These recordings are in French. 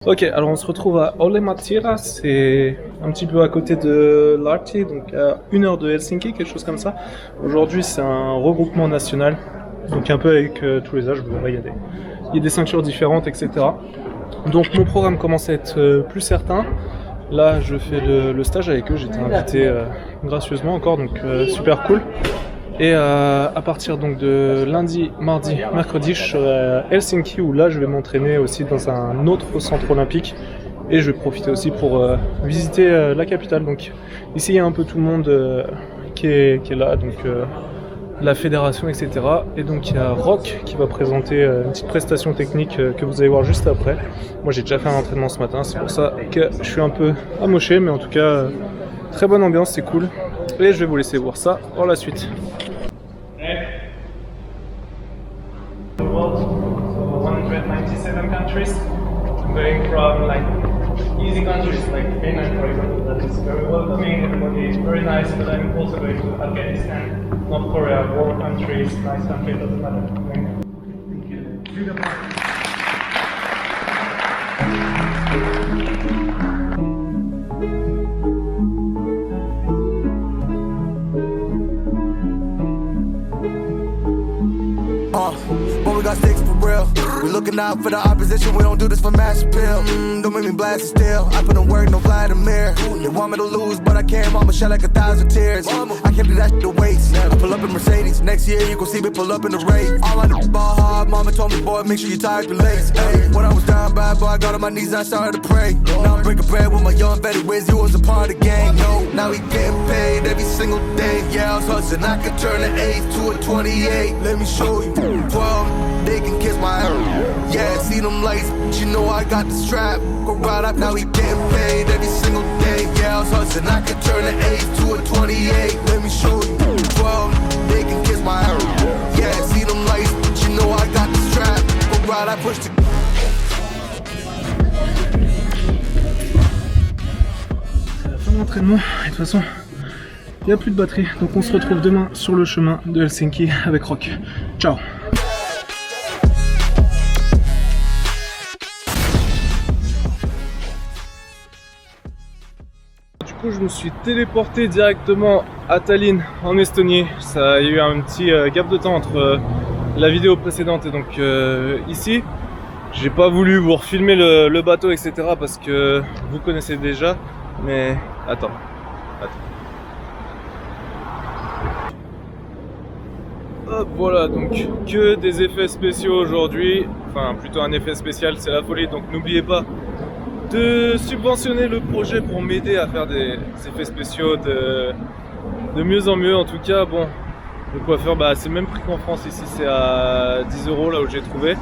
Ok, alors on se retrouve à Olematira, c'est un petit peu à côté de Lahti, donc à 1 heure de Helsinki, quelque chose comme ça. Aujourd'hui c'est un regroupement national, donc un peu avec tous les âges, vous verrez, il y a des ceintures différentes, etc. Donc mon programme commence à être plus certain. Là je fais le stage avec eux, j'ai été invité gracieusement encore, donc super cool. Et à partir donc de lundi, mardi, mercredi, je serai à Helsinki où là je vais m'entraîner aussi dans un autre centre olympique et je vais profiter aussi pour visiter la capitale. Donc ici il y a un peu tout le monde qui est là, donc la fédération, etc. Et donc il y a Rock qui va présenter une petite prestation technique que vous allez voir juste après. Moi j'ai déjà fait un entraînement ce matin, c'est pour ça que je suis un peu amoché, mais en tout cas très bonne ambiance, c'est cool. Et je vais vous laisser voir ça pour la suite. 197 countries, going from like easy countries like Finland, for example, that is very welcoming, everybody is very nice, but I'm also going to Afghanistan, North Korea, war countries, nice country, doesn't matter. Thank you. But we got sticks for real. We looking out for the opposition, we don't do this for mass appeal. Don't make me blast it still. I put in work, no Vladimir. They want me to lose, but I can't. Mama shed like 1,000 tears. I can't do that shit to waste. I pull up in Mercedes. Next year you gon' see me pull up in the race. All I do is ball hard. Mama told me, boy, make sure you tie your lace. Hey, when I was down bad, boy, I got on my knees and I started to pray. Now I'm breaking bread with my young Betty Wiz. You was a part of the gang. No, now we getting paid every single day. Yeah, I was hustling. I could turn an 8 to a 28. Let me show you. 12, they can kiss my hair. Yeah, see them lights, but you know I got the strap. Go right up, now we getting paid every single day. Yeah, I was hustling, I could turn an 8 to a 28. Let me show you. 12, they can kiss my hair. Yeah, see them lights, but you know I got the strap. Go right, I push the... C'est la fin de l'entraînement, et de toute façon, il n'y a plus de batterie. Donc on se retrouve demain sur le chemin de Helsinki avec Rock. Ciao. Du coup, je me suis téléporté directement à Tallinn en Estonie. Ça, il y a eu un petit gap de temps entre la vidéo précédente et donc ici. J'ai pas voulu vous refilmer le bateau, etc. parce que vous connaissez déjà. Mais attends. Hop, voilà, donc que des effets spéciaux aujourd'hui. Enfin, plutôt un effet spécial, c'est la folie. Donc n'oubliez pas de subventionner le projet pour m'aider à faire des effets spéciaux de mieux en mieux. En tout cas, bon, le coiffeur, bah, c'est le même prix qu'en France. Ici, c'est à 10 € là où j'ai trouvé.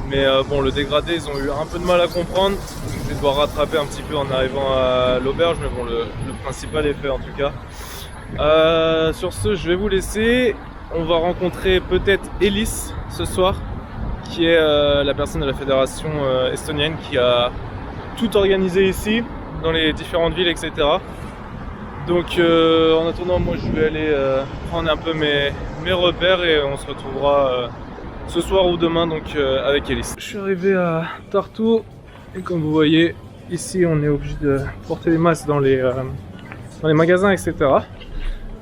Mais bon, le dégradé, ils ont eu un peu de mal à comprendre. Donc, je vais devoir rattraper un petit peu en arrivant à l'auberge. Mais bon, le principal est fait en tout cas. Sur ce, je vais vous laisser. On va rencontrer peut-être Elis ce soir, qui est la personne de la fédération estonienne qui a tout organisé ici, dans les différentes villes, etc. Donc en attendant, moi je vais aller prendre un peu mes repères et on se retrouvera ce soir ou demain donc avec Elis. Je suis arrivé à Tartu et comme vous voyez, ici on est obligé de porter les masques dans les magasins, etc.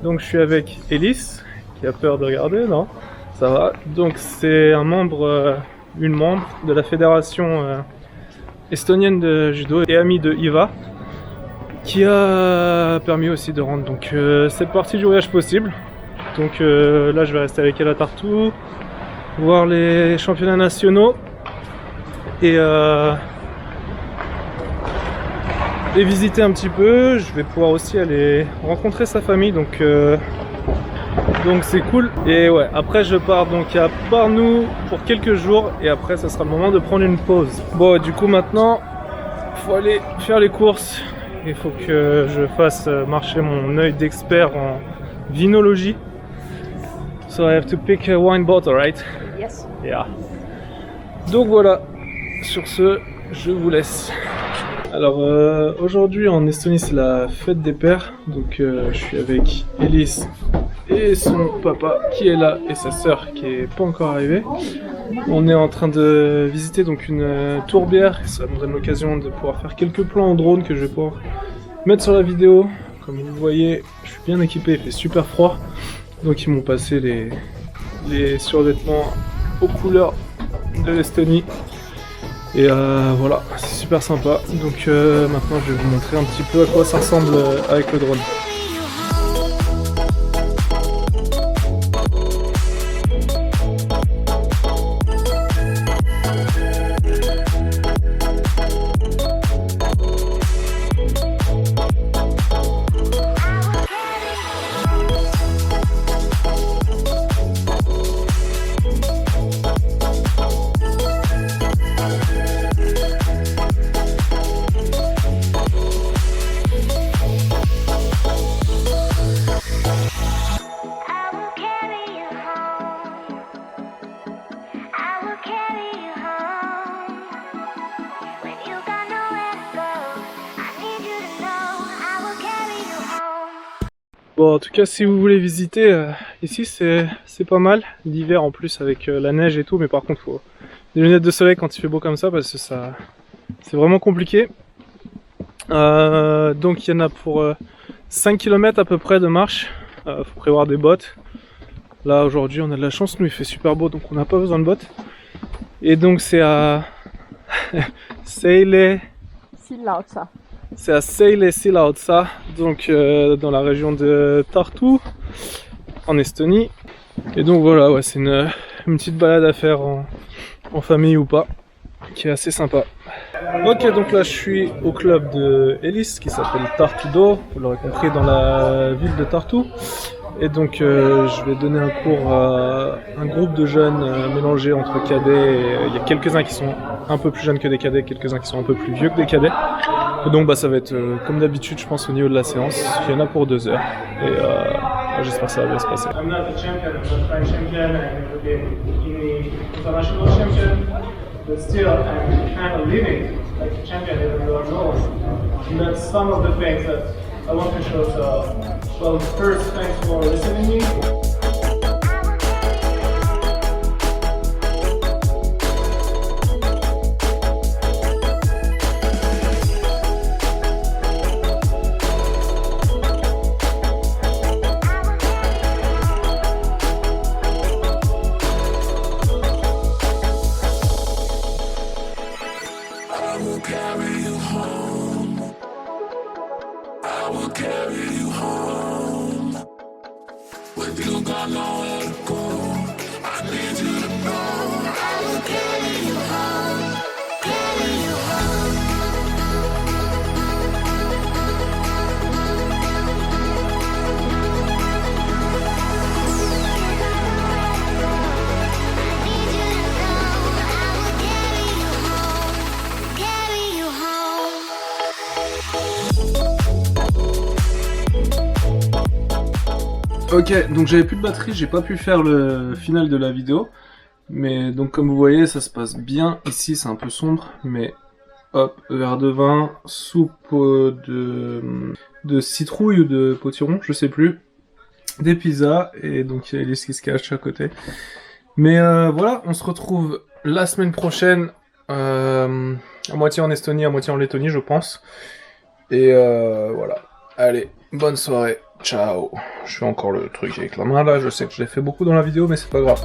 Donc je suis avec Elis, qui a peur de regarder, non? Ça va. Donc c'est un membre, une membre de la fédération estonienne de judo et amie de Iva, qui a permis aussi de rendre donc cette partie du voyage possible. Donc là je vais rester avec elle à Tartu, voir les championnats nationaux et visiter un petit peu. Je vais pouvoir aussi aller rencontrer sa famille, donc c'est cool. Et ouais, après je pars donc à Pärnu pour quelques jours et après ça sera le moment de prendre une pause. Bon, du coup maintenant faut aller faire les courses. Il faut que je fasse marcher mon œil d'expert en vinologie. So I have to pick a wine bottle, right? Yes. Yeah. Donc voilà, sur ce, je vous laisse. Alors aujourd'hui en Estonie c'est la fête des pères, donc je suis avec Elis et son papa qui est là et sa sœur qui est pas encore arrivée. On est en train de visiter donc une tourbière, ça me donne l'occasion de pouvoir faire quelques plans en drone que je vais pouvoir mettre sur la vidéo. Comme vous voyez, je suis bien équipé, il fait super froid, donc ils m'ont passé les survêtements aux couleurs de l'Estonie. Et voilà, c'est super sympa. Donc maintenant je vais vous montrer un petit peu à quoi ça ressemble avec le drone. Bon, en tout cas, si vous voulez visiter, ici c'est pas mal. L'hiver en plus avec la neige et tout, mais par contre, faut des lunettes de soleil quand il fait beau comme ça parce que ça, c'est vraiment compliqué. Donc il y en a pour 5 km à peu près de marche. Faut prévoir des bottes. Là aujourd'hui, on a de la chance, nous il fait super beau, donc on n'a pas besoin de bottes. Et donc c'est à Sillautsa. C'est à Seiles-Sillautsa, donc dans la région de Tartu, en Estonie. Et donc voilà, ouais, c'est une petite balade à faire en famille ou pas, qui est assez sympa. Ok, donc là je suis au club de Elis qui s'appelle Tartudo, vous l'aurez compris, dans la ville de Tartu. Et donc je vais donner un cours à un groupe de jeunes mélangés entre cadets. Il y a quelques-uns qui sont un peu plus jeunes que des cadets, quelques-uns qui sont un peu plus vieux que des cadets. Et donc bah, ça va être comme d'habitude, je pense, au niveau de la séance. Il y en a pour 2 heures. Et j'espère que ça va bien se passer. I'm not the champion, I'm not French champion, I'm not the international champion, but still I'm kind of living like a champion even though I'm not. And that's some of the things that I want to show. So, well, first, thanks for listening to me. Ok, donc j'avais plus de batterie, j'ai pas pu faire le final de la vidéo. Mais donc comme vous voyez, ça se passe bien. Ici c'est un peu sombre, mais hop, verre de vin, soupe de citrouille ou de potiron, je sais plus. Des pizzas, et donc il y a Elise qui se cache à côté. Mais voilà, on se retrouve la semaine prochaine, à moitié en Estonie, à moitié en Lettonie je pense. Et voilà, allez, bonne soirée. Ciao. Je fais encore le truc avec la main là, je sais que je l'ai fait beaucoup dans la vidéo mais c'est pas grave.